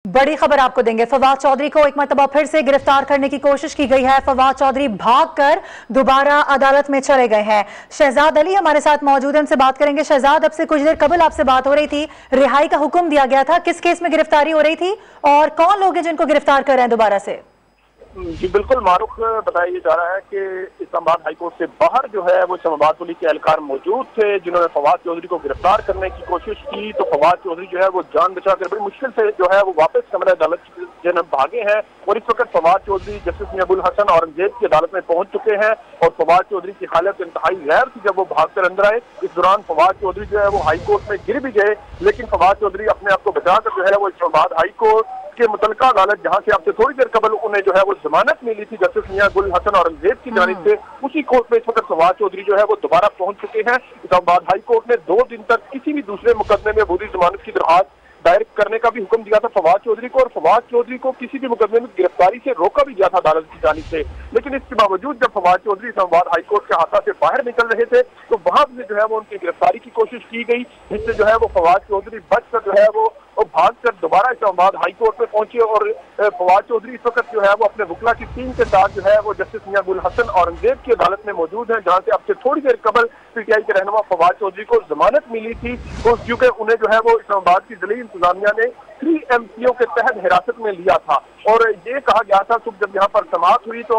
बड़ी खबर आपको देंगे। फवाद चौधरी को एक मरतबा फिर से गिरफ्तार करने की कोशिश की गई है। फवाद चौधरी भागकर दोबारा अदालत में चले गए हैं। शहजाद अली हमारे साथ मौजूद हैं, उनसे बात करेंगे। शहजाद, अब से कुछ देर कबल आपसे बात हो रही थी, रिहाई का हुक्म दिया गया था, किस केस में गिरफ्तारी हो रही थी और कौन लोग हैं जिनको गिरफ्तार कर रहे हैं दोबारा से? जी बिल्कुल मारूफ, बताया जा रहा है कि इस्लामाबाद हाईकोर्ट से बाहर जो है वो इस्लामाबाद पुलिस के एहलकार मौजूद थे जिन्होंने फवाद चौधरी को गिरफ्तार करने की कोशिश की। तो फवाद चौधरी जो है वो जान बचाकर बड़ी मुश्किल से जो है वो वापस कमरा अदालत की भागे हैं और इस वक्त फवाद चौधरी जस्टिस मियां हसन औरंगजेब की अदालत में पहुंच चुके हैं। और फवाद चौधरी की हालत इंतहाई गैर थी जब वो भागकर अंदर आए। इस दौरान फवाद चौधरी जो है वो हाईकोर्ट में गिर भी गए, लेकिन फवाद चौधरी अपने आप को बचाकर जो है वो इस्लामाबाद हाईकोर्ट के मुतलका अदालत, जहां से आपसे थोड़ी देर कबल उन्हें जो है वो जमानत मिली थी जस्टिस मियां हसन औरंगजेब की जानिब से, उसी कोर्ट में इस वक्त फवाद चौधरी जो है वो दोबारा पहुंच चुके हैं। इस्लामाबाद हाई कोर्ट ने 2 दिन तक किसी भी दूसरे मुकदमे में अबूरी जमानत की दरखास्त दायर करने का भी हुक्म दिया था फवाद चौधरी को, और फवाद चौधरी को किसी भी मुकदमे में गिरफ्तारी से रोका भी गया था अदालत की जानिब से। लेकिन इसके बावजूद जब फवाद चौधरी इस्लामाबाद हाईकोर्ट के हाथा से बाहर निकल रहे थे तो वहां से जो है वो उनकी गिरफ्तारी की कोशिश की गई, जिससे जो है वो फवाद चौधरी बचकर जो है वो भागकर दोबारा इस्लामाबाद हाईकोर्ट में पहुंचे। और फवाद चौधरी इस वक्त जो है वो अपने वकला की टीम के साथ जो है वो जस्टिस मियां हसन औरंगजेब की अदालत में मौजूद है, जहां से अब से थोड़ी देर कबल पीटीआई के रहनुमा फवाद चौधरी को जमानत मिली थी। तो क्योंकि उन्हें जो है वो इस्लामाबाद की जिले इंतजामिया ने 3 MPO के तहत हिरासत में लिया था। और ये कहा गया था सुबह जब यहाँ पर समाअत हुई तो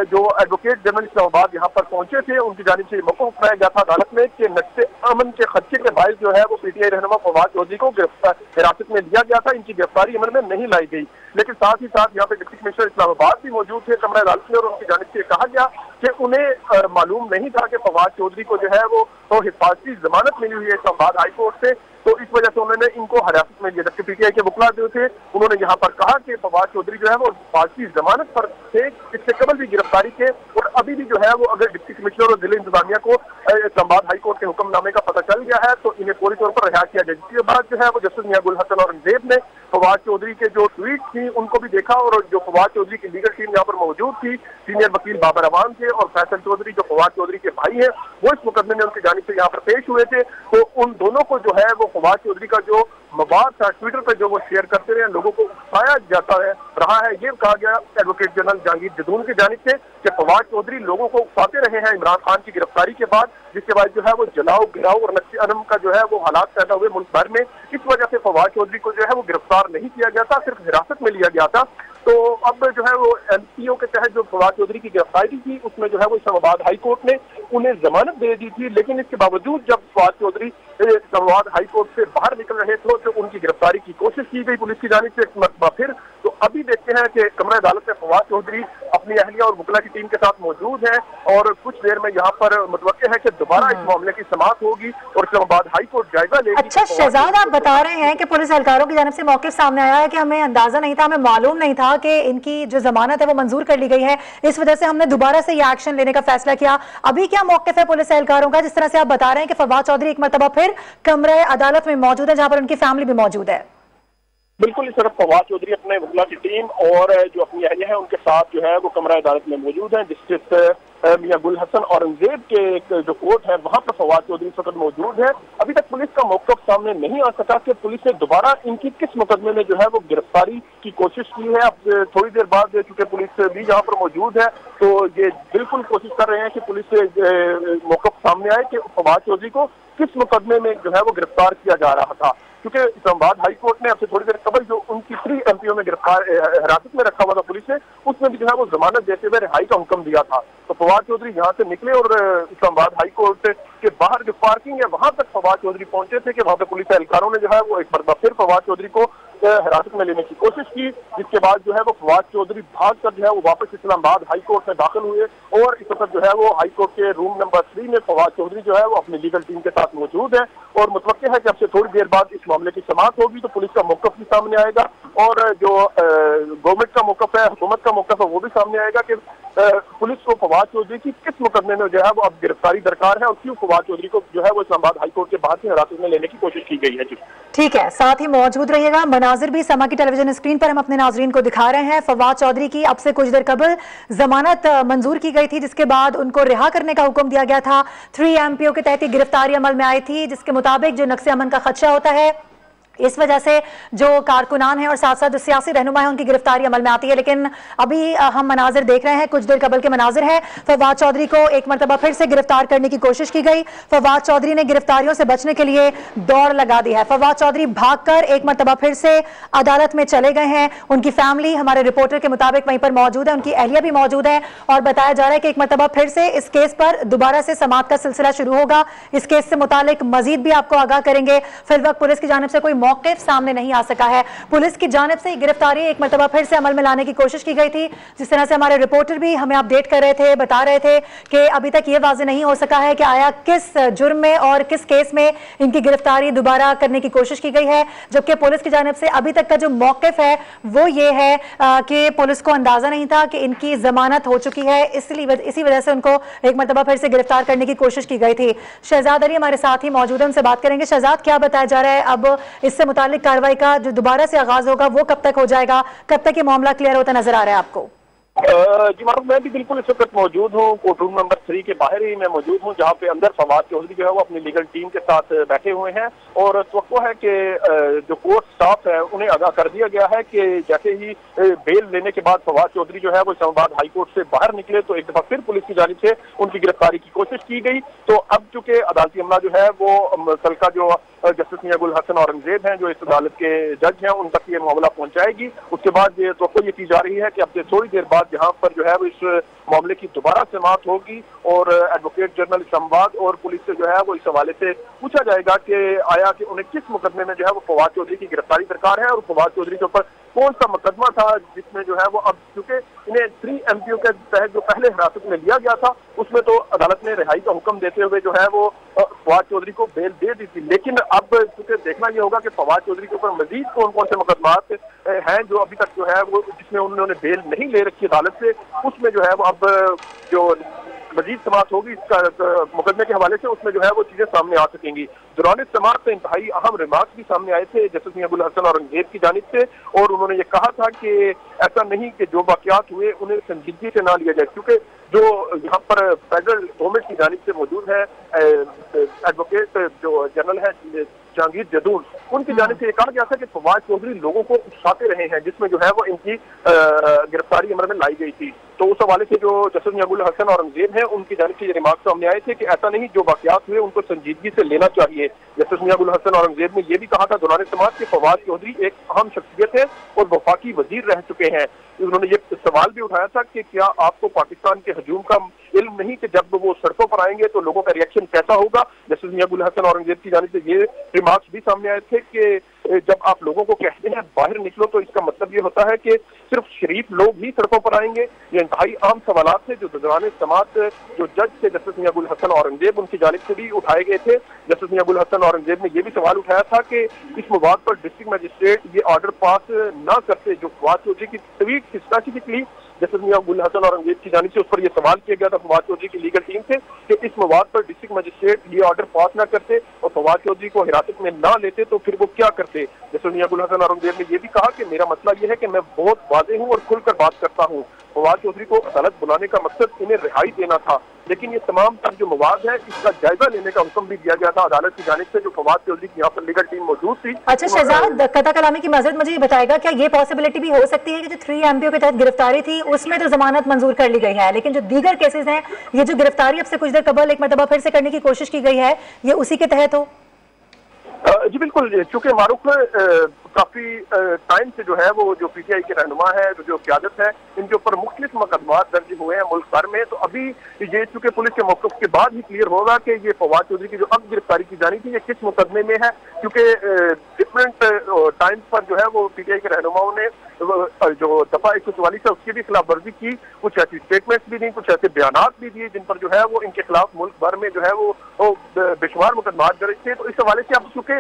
जो एडवोकेट जनरल इस्लामाबाद यहाँ पर पहुंचे थे उनकी जानिब से मौक़िफ़ उठाया गया था अदालत में कि नक्शे अमन के खदशे के बायस जो है वो पीटीआई रहनुमा फवाद चौधरी को हिरासत में लिया गया था, इनकी गिरफ्तारी अमल में नहीं लाई गई। लेकिन साथ ही साथ यहाँ पे डिप्टी कमिश्नर इस्लामाबाद भी मौजूद थे कमरा अदालत में, और उनकी जानिब से कहा गया कि उन्हें मालूम नहीं था कि फवाद चौधरी को जो है वो हिफाजती जमानत मिली हुई है इस्लामाबाद हाईकोर्ट से, तो इस वजह से उन्होंने इनको हिरासत में लिया। जबकि पीटीआई के वकला जो थे उन्होंने यहाँ पर कहा कि फवाद चौधरी जो है वो हिफाजती जमानत पर थे इससे कबल भी गिरफ्तारी के, और अभी भी जो है वो अगर डिप्टी कमिश्नर और जिला इंतजामिया को इस्लामाबाद हाईकोर्ट के हुक्मनामे का पता चल गया है तो इन्हें पूरी तौर पर रिहा किया जाए। जिसके बाद जो है वो जस्टिस मियां हसन औरंगजेब ने फवाद चौधरी के जो ट्वीट थी उनको भी देखा, और जो फवाद चौधरी की लीगल टीम यहाँ पर मौजूद थी, सीनियर वकील बाबर अवान थे और फैसल चौधरी जो फवाद चौधरी के भाई हैं वो इस मुकदमे में उनकी जानिब से यहाँ पर पेश हुए थे। तो उन दोनों को जो है वो फवाद चौधरी का जो मवाद था ट्विटर पर जो वो शेयर करते रहे, लोगों को उकसाया जाता है रहा है। ये कहा गया एडवोकेट जनरल जहांगीर जदून की जानिब से कि फवाद चौधरी लोगों को उकसाते रहे हैं इमरान खान की गिरफ्तारी के बाद, जिसके बाद जो है वो जलाओ गिराओ और नक्शे अनम का जो है वो हालात पैदा हुए मुल्क भर में। इस वजह से फवाद चौधरी को जो है वो गिरफ्तार नहीं किया गया था, सिर्फ हिरासत में लिया गया था। तो अब जो है वो MPO के तहत जो फवाद चौधरी की गिरफ्तारी थी उसमें जो है वो इस्लामाबाद हाईकोर्ट ने उन्हें जमानत दे दी थी, लेकिन इसके बावजूद जब फवाद चौधरी इस्लामाबाद हाईकोर्ट से बाहर निकल रहे थे तो उनकी गिरफ्तारी की कोशिश की गई पुलिस की जानिब से एक मरतबा फिर। तो अभी देखते हैं कि कमरा अदालत में फवाद चौधरी अपनी अहलिया और वकला की टीम के साथ मौजूद है, और कुछ देर में यहाँ पर मुतवक्किल है कि दोबारा इस मामले की समाअत होगी और इस्लामाबाद हाईकोर्ट जायजा लेगी। अच्छा शहजाद, आप बता रहे हैं कि पुलिस एहलकारों की जानिब से मौक़िफ़ सामने आया है कि हमें अंदाजा नहीं था, हमें मालूम नहीं था कि इनकी जो जमानत है वो मंजूर कर ली गई है, इस वजह से हमने दोबारा से ये एक्शन लेने का फैसला किया। अभी क्या मौक़िफ़ है पुलिस एहलकारों का, जिस तरह से आप बता रहे हैं कि फवाद चौधरी एक मरतबा फिर कमरा अदालत में मौजूद है जहाँ पर उनकी फैमिली भी मौजूद है? बिल्कुल, इस तरफ फवाद चौधरी अपने वकला की टीम और जो अपनी अहलिया है उनके साथ जो है वो कमरा अदालत में मौजूद है। जस्टिस मियां हसन औरंगजेब के जो कोर्ट है वहां पर फवाद चौधरी इस वक्त मौजूद है। अभी तक पुलिस का मौक़िफ़ सामने नहीं आ सका कि पुलिस ने दोबारा इनकी किस मुकदमे में जो है वो गिरफ्तारी की कोशिश की है। अब थोड़ी देर बाद चूंकि पुलिस भी यहाँ पर मौजूद है तो ये बिल्कुल कोशिश कर रहे हैं कि पुलिस से मौक़िफ़ सामने आए कि फवाद चौधरी को किस मुकदमे में जो है वो गिरफ्तार किया जा रहा था, क्योंकि इस्लामाबाद हाईकोर्ट ने अब से थोड़ी देर कबल जो उनकी 3 MPO में हिरासत में रखा हुआ था पुलिस ने, उसमें भी जो है वो जमानत देते हुए रिहाई का हुक्म दिया था। तो फवाद चौधरी यहाँ से निकले और इस्लामाबाद हाईकोर्ट के बाहर जो पार्किंग है वहां तक फवाद चौधरी पहुंचे थे कि वहां पे पुलिस एहलकारों ने जो है वो एक बार फिर फवाद चौधरी को हिरासत में लेने की कोशिश की, जिसके बाद जो है वो फवाद चौधरी भाग कर जो है वो वापस इस्लामाबाद हाईकोर्ट में दाखिल हुए, और इस वक्त जो है वो हाईकोर्ट के रूम नंबर 3 में फवाद चौधरी जो है वो अपनी लीगल टीम के साथ मौजूद है, और मुतवक्किल है कि अब से थोड़ी देर बाद इस मामले की समाअत होगी तो पुलिस का मौक़िफ़ भी सामने आएगा और जो गवर्नमेंट का मौक़िफ़ है, हुकूमत का मौक़िफ़ है वो भी सामने आएगा कि पुलिस को फवाद चौधरी की किस मुकदमे में जो है वो अब गिरफ्तारी दरकार है और क्यों फवाद चौधरी को जो है वो इस्लामाबाद हाईकोर्ट के बाहर से हिरासत में लेने की कोशिश की गई है। जी ठीक है, साथ ही मौजूद रहिएगा। मनाजिर भी समा की टेलीविजन स्क्रीन पर हम अपने नाजरीन को दिखा रहे हैं। फवाद चौधरी की अब से कुछ देर कबल जमानत मंजूर की गई थी, जिसके बाद उनको रिहा करने का हुक्म दिया गया था। 3 MPO के तहत गिरफ्तारी अमल में आई थी, जिसके मुताबिक जो नक्शे अमन का खदशा होता है इस वजह से जो कारकुनान है और साथ साथ जो सियासी रहनुमा है उनकी गिरफ्तारी अमल में आती है। लेकिन अभी हम मनाजिर देख रहे हैं, कुछ देर कबल के मनाजिर हैं। फवाद चौधरी को एक मरतबा फिर से गिरफ्तार करने की कोशिश की गई। फवाद चौधरी ने गिरफ्तारियों से बचने के लिए दौड़ लगा दी है। फवाद चौधरी भागकर एक मरतबा फिर से अदालत में चले गए हैं। उनकी फैमिली हमारे रिपोर्टर के मुताबिक वहीं पर मौजूद है, उनकी अहलिया भी मौजूद है और बताया जा रहा है कि एक मरतबा फिर से इस केस पर दोबारा से समाअत का सिलसिला शुरू होगा। इस केस से मुतालिक मजीद भी आपको आगाह करेंगे। फिलवक्त पुलिस की जानिब से कोई मौक़िफ़ सामने नहीं आ सका है। पुलिस की जानिब से गिरफ्तारी एक मरतबा फिर से अमल में लाने की कोशिश की गई थी, जिस तरह से हमारे रिपोर्टर भी हमें अपडेट कर रहे थे, बता रहे थे कि अभी तक ये वाज़ेह नहीं हो सका है कि आया किस जुर्म में और किस केस में इनकी गिरफ्तारी दोबारा करने की कोशिश की गई है। जबकि पुलिस की जानिब से अभी तक का जो मौक़िफ़ है वो ये है कि पुलिस को अंदाजा नहीं था कि इनकी जमानत हो चुकी है, इसलिए इसी वजह से उनको एक मरतबा फिर से गिरफ्तार करने की कोशिश की गई थी। शहजाद अली हमारे साथ ही मौजूद है, उनसे बात करेंगे। शहजाद, क्या बताया जा रहा है अब इससे मुतालिक कार्रवाई का जो दोबारा से आगाज होगा वो कब तक हो जाएगा, कब तक ये मामला क्लियर होता नजर आ रहा है आपको? जी मारूफ, मैं भी बिल्कुल इस वक्त मौजूद हूँ कोर्ट रूम नंबर 3 के बाहर ही मैं मौजूद हूँ, जहाँ पे अंदर फवाद चौधरी जो है वो अपनी लीगल टीम के साथ बैठे हुए हैं और तवक्को है कि जो कोर्ट स्टाफ है उन्हें आगाह कर दिया गया है कि जैसे ही बेल लेने के बाद फवाद चौधरी जो है वो इस्लामाबाद हाई कोर्ट से बाहर निकले तो एक दफा फिर पुलिस की जानिब से उनकी गिरफ्तारी की कोशिश की गई। तो अब चूंकि अदालती अमला जो है वो कल का जो जस्टिस मियां गुल हसन औरंगजेब हैं जो इस अदालत के जज हैं उन तक ये मामला पहुंचाएगी। उसके बाद ये तो ये की जा रही है कि अब से थोड़ी देर बाद यहाँ पर जो है वो इस मामले की दोबारा समाअत होगी और एडवोकेट जनरल इस्लामाबाद और पुलिस से जो है वो इस हवाले से पूछा जाएगा कि आया कि उन्हें किस मुकदमे में जो है वो फवाद चौधरी की गिरफ्तारी दरकार है और फवाद चौधरी के ऊपर कौन सा मुकदमा था जिसमें जो है वो अब चूंकि इन्हें 3 MPO के तहत जो पहले हिरासत में लिया गया था उसमें तो अदालत ने रिहाई का हुक्म देते हुए जो है वो फवाद चौधरी को बेल दे दी थी। लेकिन अब चूंकि देखना ये होगा कि फवाद चौधरी के ऊपर मजीद कौन कौन से मुकदमात हैं जो अभी तक जो है वो जिसमें उन्होंने बेल नहीं ले रखी अदालत से, उसमें जो है वो अब जो मजीद समाअत होगी इसका मुकदमे के हवाले से उसमें जो है वो चीजें सामने आ सकेंगी। दौरान समाअत से इंतहाई अहम रिमार्क्स भी सामने आए थे जस्टिस मियां गुल हसन औरंगजेब की जानिब से और उन्होंने ये कहा था कि ऐसा नहीं कि जो वाकयात हुए उन्हें संजीदगी से ना लिया जाए, क्योंकि जो यहाँ पर फेडरल गवर्नमेंट की जानिब से मौजूद है एडवोकेट जो जनरल है जहांगीर जदून, उनकी जानिब से ये कहा गया था कि फवाद चौधरी लोगों को उकसाते रहे हैं जिसमें जो है वो इनकी गिरफ्तारी अमल में लाई गई थी। तो उस हवाले से जो जस्टिस मियां गुल हसन औरंगजेब है उनकी जानिब से ये रिमार्क सामने आए थे कि ऐसा नहीं, जो वाकयात हुए उनको संजीदगी से लेना चाहिए। जस्टिस मियां गुल हसन औरंगजेब ने यह भी कहा था दौरान समाअत के फवाद चौधरी एक अहम शख्सियत है और वफाकी वजीर रह चुके हैं। उन्होंने ये सवाल भी उठाया था कि क्या आपको पाकिस्तान के हजूम का इल्म नहीं कि जब वो सड़कों पर आएंगे तो लोगों का रिएक्शन कैसा होगा। जस्टिस मियां गुल हसन औरंगजेब की जानिब से ये रिमार्क्स भी सामने आए थे कि जब आप लोगों को कहते हैं बाहर निकलो तो इसका मतलब ये होता है कि सिर्फ शरीफ लोग ही सड़कों पर आएंगे। ये इंतहाई अहम सवालात थे जो दौरान समाअत जो जज थे जस्टिस मियां गुल हसन औरंगजेब उनकी जानिब से भी उठाए गए थे। जस्टिस मियां गुल हसन औरंगजेब ने यह भी सवाल उठाया था कि इस मवाद पर डिस्ट्रिक्ट मजिस्ट्रेट ये ऑर्डर पास न करते जो फवाद चौधरी की ट्वीट स्पेसिफिकली जस्टिस मियां गुल हसन औरंगजेब की जानिब से उस पर यह सवाल किया गया था फवाद चौधरी की लीगल टीम से कि इस मवाद पर डिस्ट्रिक्ट मजिस्ट्रेट ये ऑर्डर पास न करते और फवाद चौधरी को हिरासत में ना लेते तो फिर वो क्या करते। जस्टिस मियां गुल हसन औरंगजेब ने यह भी कहा कि मेरा मसला यह है कि मैं बहुत वाज़ेह हूँ और खुलकर बात करता हूँ। फवाद चौधरी को अदालत बुलाने का मकसद इन्हें रिहाई देना था, लेकिन ये तमाम तर जो मवाद है इसका जायजा लेने का हुक्म भी दिया गया था अदालत की जानिब से जो फवाद चौधरी की यहाँ पर लीगल टीम मौजूद थी। अच्छा शहजाद, कता कलामी की मज़ीद मुझे ये बताएगा क्या ये पॉसिबिलिटी भी हो सकती है कि जो 3 MPO के तहत गिरफ्तारी थी उसमें तो जमानत मंजूर कर ली गई है, लेकिन जो दीगर केसेस हैं ये जो गिरफ्तारी अब से कुछ देर कबल एक मरतबा फिर से करने की कोशिश की गई है ये उसी के तहत हो? जी बिल्कुल, चूंकि मारूफ काफी टाइम से जो है वो जो PTI के रहनुमा है जो क्यादत है इनके ऊपर मुख्तलिफ मुकदमात दर्ज हुए हैं मुल्क भर में। तो अभी ये चूंकि पुलिस के मौक़िफ़ के बाद ही क्लियर होगा कि ये फवाद चौधरी की जो अब गिरफ्तारी की जानी थी ये किस मुकदमे में है, क्योंकि डिफरेंट टाइम्स पर जो है वो PTI के रहनुमाओं ने जो दफा 144 है उसकी भी खिलाफ वर्जी की, कुछ ऐसी स्टेटमेंट्स भी दी, कुछ ऐसे बयानात भी दिए जिन पर जो है वो इनके खिलाफ मुल्क भर में जो है वो बेशुमार मुकदमात दर्ज थे। तो इस हवाले से अब चूंकि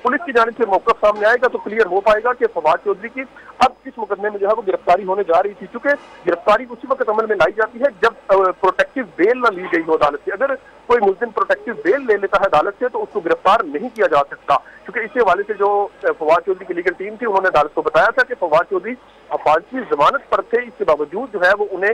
पुलिस की जानिब से मौक़िफ़ सामने आएगा तो क्लियर हो पाएगा कि फवाद चौधरी की अब किस मुकदमे में जो है वो गिरफ्तारी होने जा रही थी। चूंकि गिरफ्तारी उसी वक्त अमल में लाई जाती है जब प्रोटेक्टिव बेल न ली गई हो अदालत से। अगर कोई मुल्जिम प्रोटेक्टिव बेल ले लेता है अदालत से तो उसको गिरफ्तार नहीं किया जा सकता, क्योंकि इसी हवाले से जो फवाद चौधरी की लीगल टीम थी उन्होंने अदालत को बताया था कि फवाद चौधरी अफाजती जमानत पर थे, इसके बावजूद जो है वो उन्हें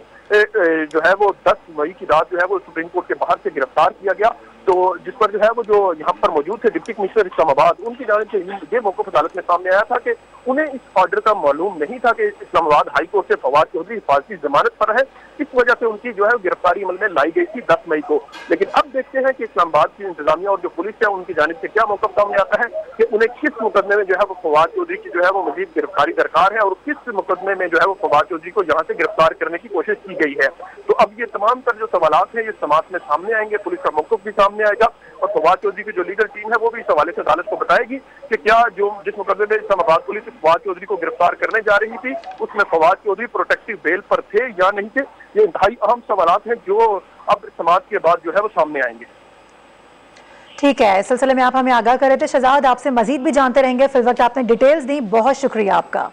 जो है वो 10 मई की रात जो है वो सुप्रीम कोर्ट के बाहर से गिरफ्तार किया गया। तो जिस पर जो है वो जो यहाँ पर मौजूद थे डिप्टी कमिश्नर इस्लामाबाद, उनकी जानिब से ये मौक़िफ़ अदालत में सामने आया था कि उन्हें इस ऑर्डर का मालूम नहीं था कि इस्लामाबाद हाई कोर्ट से फवाद चौधरी हिफाजती जमानत पर है, इस वजह से उनकी जो है गिरफ्तारी अमल में लाई गई थी 10 मई को। लेकिन अब देखते हैं कि इस्लामाबाद की इंतजामिया और जो पुलिस है उनकी जानिब से क्या मौक़िफ़ सामने आता है कि उन्हें किस मुकदमे में जो है वो फवाद चौधरी की जो है वो मजीद गिरफ्तारी दरकार है और किस मुकदमे में जो है वो फवाद चौधरी को यहाँ से गिरफ्तार करने की कोशिश की गई है। तो अब ये तमाम तर जो सवालात हैं ये समाअत में सामने आएंगे, पुलिस का मौक़िफ़ भी सामने आएगा और फवाद चौधरी की जो लीगल टीम है वो भी इस हवाले से अदालत को बताएगी कि क्या जो जिस मुकदमे में इस्लामाबाद पुलिस फवाद चौधरी को गिरफ्तार करने जा रही थी उसमें फवाद चौधरी प्रोटेक्टिव बेल पर थे या नहीं थे। ये इंतहाई अहम सवालात हैं जो अब समाअत के बाद जो है वो सामने आएंगे। ठीक है, इस सिलसिले में आप हमें आगाह कर रहे थे शहजाद, आपसे मजीद भी जानते रहेंगे। फिलहाल आपने डिटेल्स दी, बहुत शुक्रिया आपका।